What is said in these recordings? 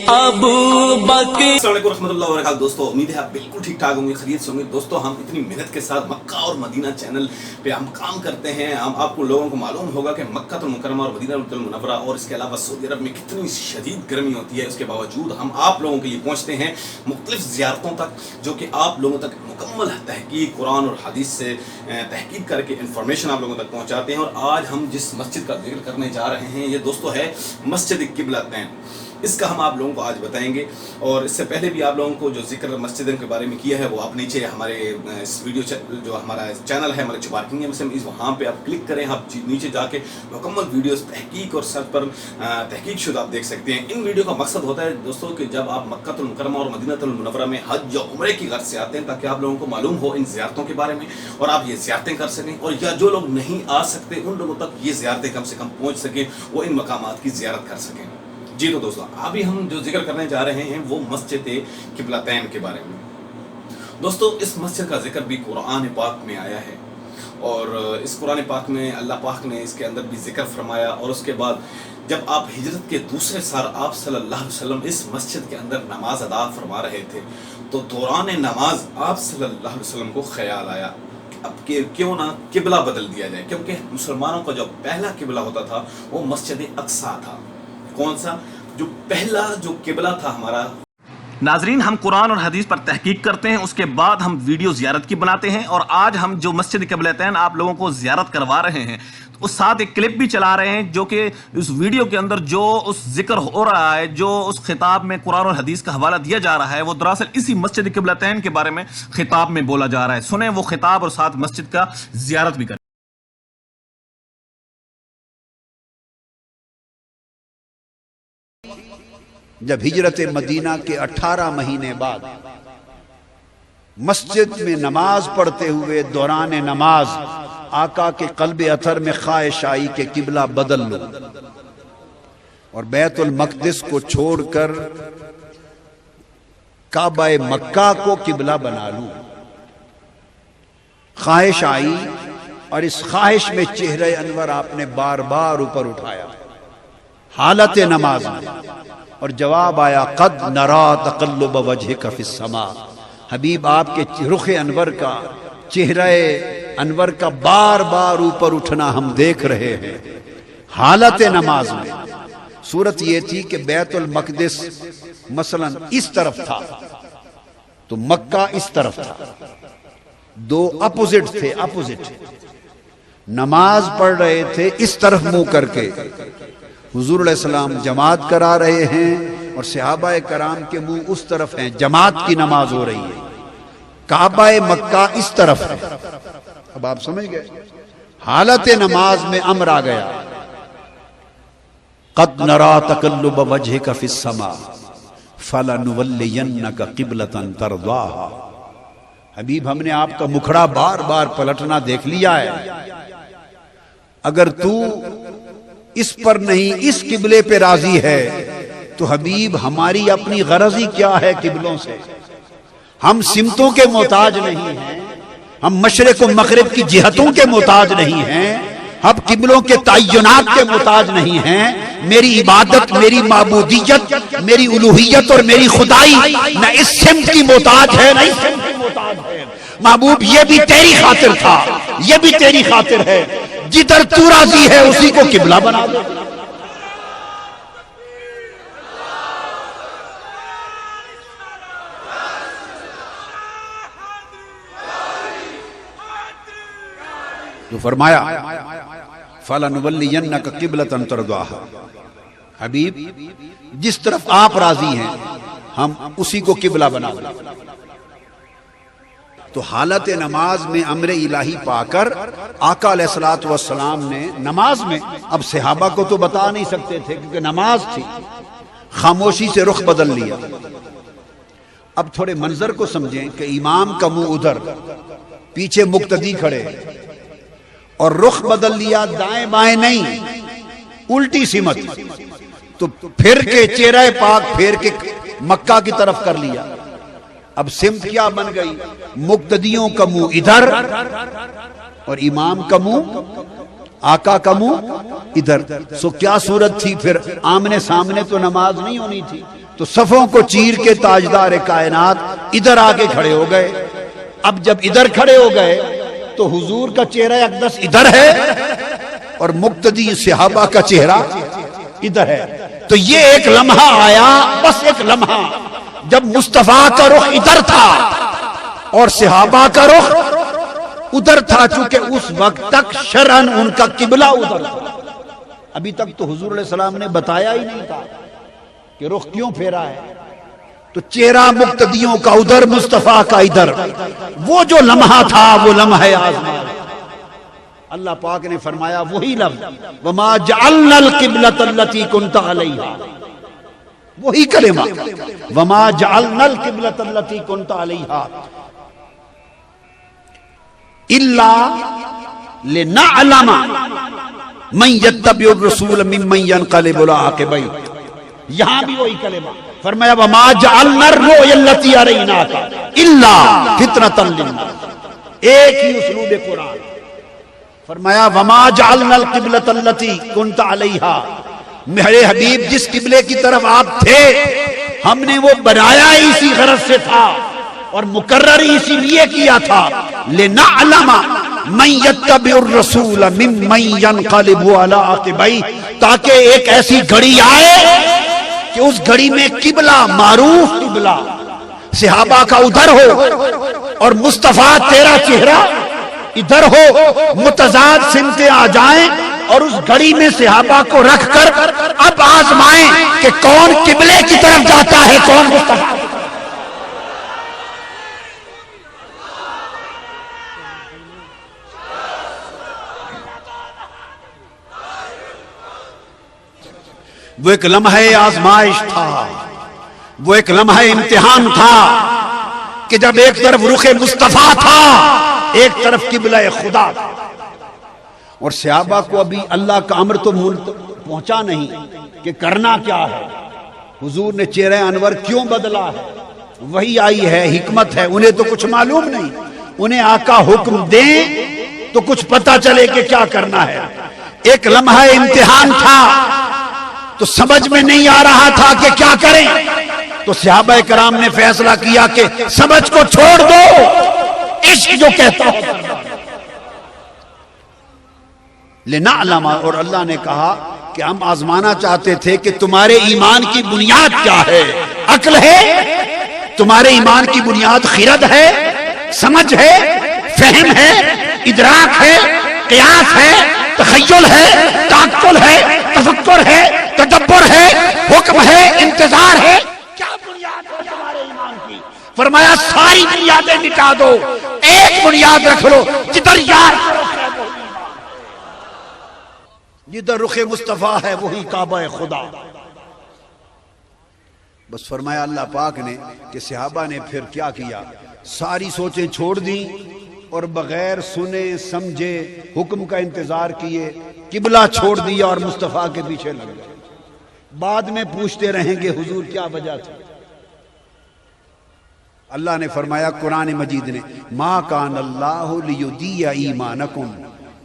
अबू बकर। अस्सलाम वालेकुम रहमतुल्लाहि व बरकातहू। दोस्तों उम्मीद है आप बिल्कुल ठीक ठाक होंगे, खैरियत से होंगे। दोस्तों हम इतनी मेहनत के साथ मक्का और मदीना चैनल पे हम काम करते हैं। हम आपको लोगों को मालूम होगा कि मक्का तुल मुकर्रमा और मदीना तुल मुनव्वरा और इसके अलावा सऊदी अरब में कितनी शदीद गर्मी होती है। उसके बावजूद हम आप लोगों के लिए पहुँचते हैं मुख्तलिफ ज़ियारतों तक, जो कि आप लोगों तक मुकम्मल तहकीक कुरान और हदीस से तहकीक करके इंफॉर्मेशन आप लोगों तक पहुँचाते हैं। और आज हम जिस मस्जिद का जिक्र करने जा रहे हैं ये दोस्तों है मस्जिद क़िबलतैन। इसका हम आप लोगों को आज बताएंगे। और इससे पहले भी आप लोगों को जो जिक्र मस्जिद के बारे में किया है वो आप नीचे हमारे इस वीडियो जो हमारा चैनल है हमारे चुबारकिंग है वहाँ पे आप क्लिक करें। आप नीचे जाके मुकम्मल वीडियोस तहकीक और सर्च पर तहकीक शुदा आप देख सकते हैं। इन वीडियो का मकसद होता है दोस्तों कि जब आप मक्कातुल मुकर्रमा और मदीनातुल मुनव्वरा में हज या उम्रे की गर्ज से आते हैं ताकि आप लोगों को मालूम हो इन ज़ियारतों के बारे में और आप ये ज़ियारतें कर सकें, और या जो लोग नहीं आ सकते उन लोगों तक ये ज़ियारतें कम से कम पहुँच सकें, वो इन मकामात की ज़ियारत कर सकें। जी तो दोस्तों अभी हम जो जिक्र करने जा रहे हैं वो मस्जिद क़िबलतैन के बारे में। दोस्तों इस मस्जिद का जिक्र भी कुरान पाक में आया है और इस कुरान पाक में अल्लाह पाक ने इसके अंदर भी जिक्र फरमाया। और उसके बाद जब आप हिजरत के दूसरे साल आप सल्लल्लाहु अलैहि वसल्लम इस मस्जिद के अंदर नमाज अदा फरमा रहे थे तो दौरान नमाज आप सल्लल्लाहु अलैहि वसल्लम को ख्याल आया अब कि क्यों ना किबला बदल दिया जाए, क्योंकि मुसलमानों का जो पहला किबला होता था वो मस्जिद अक्सा था। कौन सा? जो पहला जो किबला था हमारा। नाजरीन हम कुरान और हदीस पर तहकीक करते हैं, उसके बाद हम वीडियो ज़ियारत की बनाते हैं। और आज हम जो मस्जिद क़िबलतैन आप लोगों को ज़ियारत करवा रहे हैं तो उस साथ एक क्लिप भी चला रहे हैं जो कि उस वीडियो के अंदर जो उस जिक्र हो रहा है, जो उस खिताब में कुरान और हदीस का हवाला दिया जा रहा है वो दरअसल इसी मस्जिद क़िबलतैन के बारे में खिताब में बोला जा रहा है। सुने वो खिताब और साथ मस्जिद का ज़ियारत भी करें। जब हिजरत मदीना के 18 महीने बाद मस्जिद में नमाज पढ़ते हुए दौरान नमाज आका के कल्बे अथर में ख्वाहिश आई कि किबला बदल लो और बैतुल मक़दिस को छोड़कर काबा मक्का को किबला बना लूं। ख्वाहिश आई और इस ख्वाहिश में चेहरे अनवर आपने बार बार ऊपर उठाया हालत नमाज में, और जवाब आया कद नरा तक़ल्लुब वजहिका फिस समा। हबीब आपके रुख अनवर का, चेहरे अनवर का बार बार ऊपर उठना हम देख रहे हैं हालत नमाज में। सूरत ये थी कि बैतुल मक़दिस मसलन इस तरफ था तो मक्का इस तरफ था, दो अपोजिट थे, अपोजिट। नमाज पढ़ रहे थे इस तरफ मुंह करके, हुजूर अलैहिस्सलाम जमात करा रहे हैं और सहाबाए कराम के मुंह उस तरफ हैं, जमात की नमाज हो रही है। काबा मक्का इस तरफ है। अब आप समझ गए हालत नमाज में अम्र आ गया कद नरा तक़ल्लुब वजहिका फिस समा फलनुवल्लियन्नका क़िबलतन तरज़ाहा। हबीब हमने आपका मुखड़ा बार बार पलटना देख लिया है, अगर तू इस पर नहीं इस किबले पे राजी है तो हबीब हमारी अपनी गरजी क्या है किबलों से। हम सिमतों के मोहताज नहीं हैं, हम मशरिक़ व मग़रिब की जिहतों के मोहताज नहीं हैं, हम किबलों के तय्युनात के मोहताज नहीं हैं। मेरी इबादत, मेरी माबूदियत, मेरी उलूहियत और मेरी खुदाई न इस सिमत की मोहताज है न इस सिमत की मोहताज है। महबूब ये भी तेरी खातिर था, ये भी तेरी खातिर है, जिधर तू राजी है उसी को किबला बना दो। तो फरमाया फलनुवल्लियन्नका क़िबलतन तरज़ाहा। हबीब जिस तरफ आप राजी हैं हम उसी को किबला बना दो। तो हालत नमाज में अम्र इलाही पाकर आका अलैहिस्सलातु वस्सलाम ने नमाज में, अब सहाबा को तो बता नहीं सकते थे क्योंकि नमाज थी, खामोशी से रुख बदल लिया। अब थोड़े मंजर को समझें कि इमाम का मुंह उधर, पीछे मुक्तदी खड़े और रुख बदल लिया, दाएं बाएं नहीं, उल्टी सिमत। तो फिर के चेहरा पाक फेर के मक्का की तरफ कर लिया। अब सिमत क्या बन गई? मुक्तदियों का मुंह इधर और इमाम का मुंह, आका का मुंह इधर। सो क्या सूरत थी फिर? आमने सामने तो नमाज नहीं होनी थी, تو صفوں کو چیر کے تاجدار کائنات ادھر آ کے کھڑے ہو گئے. اب جب ادھر کھڑے ہو گئے تو حضور کا چہرہ اقدس ادھر ہے اور مقتدی صحابہ کا چہرہ ادھر ہے. تو یہ ایک لمحہ آیا، بس ایک لمحہ، جب مصطفیٰ کا رخ ادھر تھا اور صحابہ کا رخ ادھر تھا، چونکہ اس وقت تک شرعن ان کا قبلہ ادھر تھا. ابھی تک تو حضور علیہ السلام نے بتایا ہی نہیں تھا کہ رخ کیوں پھیرا ہے. تو چہرہ مقتدیوں کا ادھر، مصطفیٰ کا ادھر. وہ جو لمحہ تھا وہ لمحہ آزمائش. اللہ پاک نے فرمایا وہی لفظ وما جعلنا القبلۃ التي كنت عليها، وہی کلمہ وما جعلنا القبلۃ التي كنت عليها الا لنعلم من يتبع الرسول ممن ينقلب على عقبيه. یہاں بھی وہی کلمہ فرمایا وما جعلنا الرؤيا التي اريناك الا فتنة للناس. ایک ہی اسلوب قرآن. فرمایا وما جعلنا القبلۃ التي كنت عليها، میرے حبیب جس قبلے کی طرف آپ تھے ہم نے وہ بنایا اسی غرض سے تھا اور مقرر اسی لیے کیا تھا لنعلم من يتبع الرسول ممن ينقلب على عقبيه، تاکہ ایک ایسی گھڑی آئے کہ اس گھڑی میں قبلہ، معروف قبلہ صحابہ کا ادھر ہو اور مصطفیٰ تیرا چہرہ ادھر ہو، متضاد سمتیں آ جائیں اور اس گھڑی میں صحابہ کو رکھ کر اب آزمائیں کہ کون قبلے کی طرف جاتا ہے، کون مصطفیٰ. وہ ایک لمحہ آزمائش تھا، وہ ایک لمحہ امتحان تھا کہ جب ایک طرف رخ مصطفیٰ تھا ایک طرف قبلہ خدا تھا. اور صحابہ کو ابھی اللہ کا امر تو پہنچا نہیں کہ کرنا کیا ہے، حضور نے چہرہ انور کیوں بدلا ہے، وہی آئی ہے، حکمت ہے. انہیں تو کچھ معلوم نہیں، انہیں آقا حکم دیں تو کچھ پتہ چلے کہ کیا کرنا ہے. ایک لمحہ امتحان تھا تو سمجھ میں نہیں آ رہا تھا کہ کیا کریں. تو صحابہ کرام نے فیصلہ کیا کہ سمجھ کو چھوڑ دو، عشق جو کہتا ہے لنعلم. اور اللہ نے کہا کہ ہم آزمانا چاہتے تھے کہ تمہارے ایمان کی بنیاد کیا ہے. عقل ہے؟ تمہارے ایمان کی بنیاد خرد ہے، سمجھ ہے، فہم ہے، ادراک ہے، قیاس ہے، تخیل ہے، تعقل ہے، تفکر ہے، تدبر ہے، حکم ہے، انتظار ہے. کیا بنیاد ہے تمہارے ایمان کی؟ فرمایا ساری بنیادیں مٹا دو، ایک بنیاد رکھ لو، جدھر یار جدھر رخ مصطفیٰ ہے وہی کعبہ خدا. بس فرمایا اللہ پاک نے کہ صحابہ نے پھر کیا کیا، ساری سوچیں چھوڑ دیں اور بغیر سنے سمجھے حکم کا انتظار کیے، قبلہ چھوڑ دیا اور مصطفیٰ کے پیچھے لگ گئے. بعد میں پوچھتے رہیں گے حضور کیا وجہ تھی. اللہ نے فرمایا قرآن مجید نے ما کان اللہ لیضیع ایمانکم،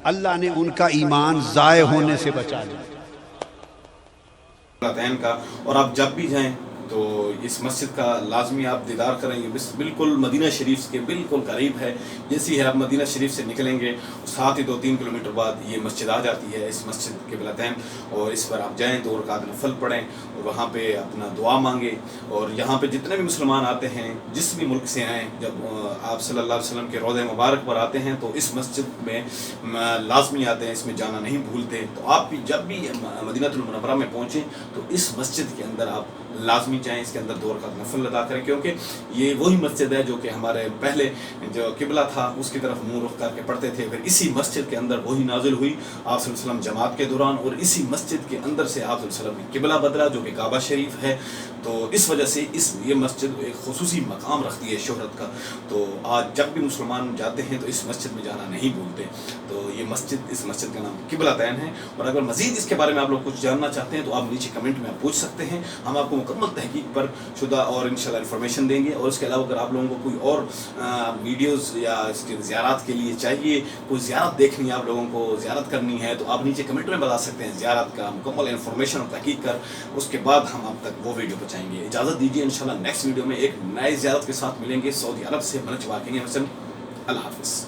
اللہ نے ان کا ایمان ضائع ہونے سے بچا لیا. کا اور آپ جب بھی جائیں تو اس مسجد کا لازمی آپ دیدار کریں گے. بالکل مدینہ شریف کے بالکل قریب ہے. جیسے ہی آپ مدینہ شریف سے نکلیں گے ساتھ ہی 2-3 کلومیٹر بعد یہ مسجد آ جاتی ہے. اس مسجد قبلتین، اور اس پر آپ جائیں 2 رکعت نفل پڑھیں اور وہاں پہ اپنا دعا مانگیں. اور یہاں پہ جتنے بھی مسلمان آتے ہیں جس بھی ملک سے آئیں، جب آپ صلی اللہ علیہ وسلم کے روضہ مبارک پر آتے ہیں تو اس مسجد میں لازمی آتے ہیں، اس میں جانا نہیں بھولتے. تو آپ بھی جب بھی مدینہ المنورہ میں پہنچیں تو اس مسجد کے اندر آپ لازمی جائیں، اس کے اندر 2 رکعت نفل ادا کریں، کیونکہ یہ وہی مسجد ہے جو کہ ہمارے پہلے جو قبلہ تھا اس کی طرف منہ رخ کر کے پڑھتے تھے. پھر اسی مسجد کے اندر وہی نازل ہوئی آپ صلی اللہ علیہ وسلم جماعت کے دوران، اور اسی مسجد کے اندر سے آپ صلی اللہ علیہ وسلم نے قبلہ بدلا جو کہ کعبہ شریف ہے. تو اس وجہ سے یہ مسجد ایک خصوصی مقام رکھتی ہے شہرت کا. تو آج جب بھی مسلمان جاتے ہیں تو اس مسجد میں جانا نہیں بھولتے. تو یہ مسجد، اس مسجد کا نام قبلتین ہے. اور اگر مزید اس کے بارے میں آپ لوگ کچھ جاننا چاہتے ہیں تو آپ نیچے کمنٹ میں آپ پوچھ سکتے ہیں، ہم آپ کو مکمل تحقیق پر شدہ اور انشاءاللہ انفارمیشن دیں گے. اور اس کے علاوہ اگر آپ لوگوں کو کوئی اور ویڈیوز یا اس کے زیارات کے لیے چاہیے، کوئی زیارت دیکھنی ہے، آپ لوگوں کو زیارت کرنی ہے، تو آپ نیچے کمنٹ میں بتا سکتے ہیں. زیارت کا مکمل انفارمیشن اور تحقیق کر اس کے بعد ہم آپ تک وہ ویڈیو چاہیں گے. اجازت دیجیے، انشاءاللہ نیکسٹ ویڈیو میں ایک نئے زیارت کے ساتھ ملیں گے. سعودی عرب سے منچ واقعی حسن. اللہ حافظ.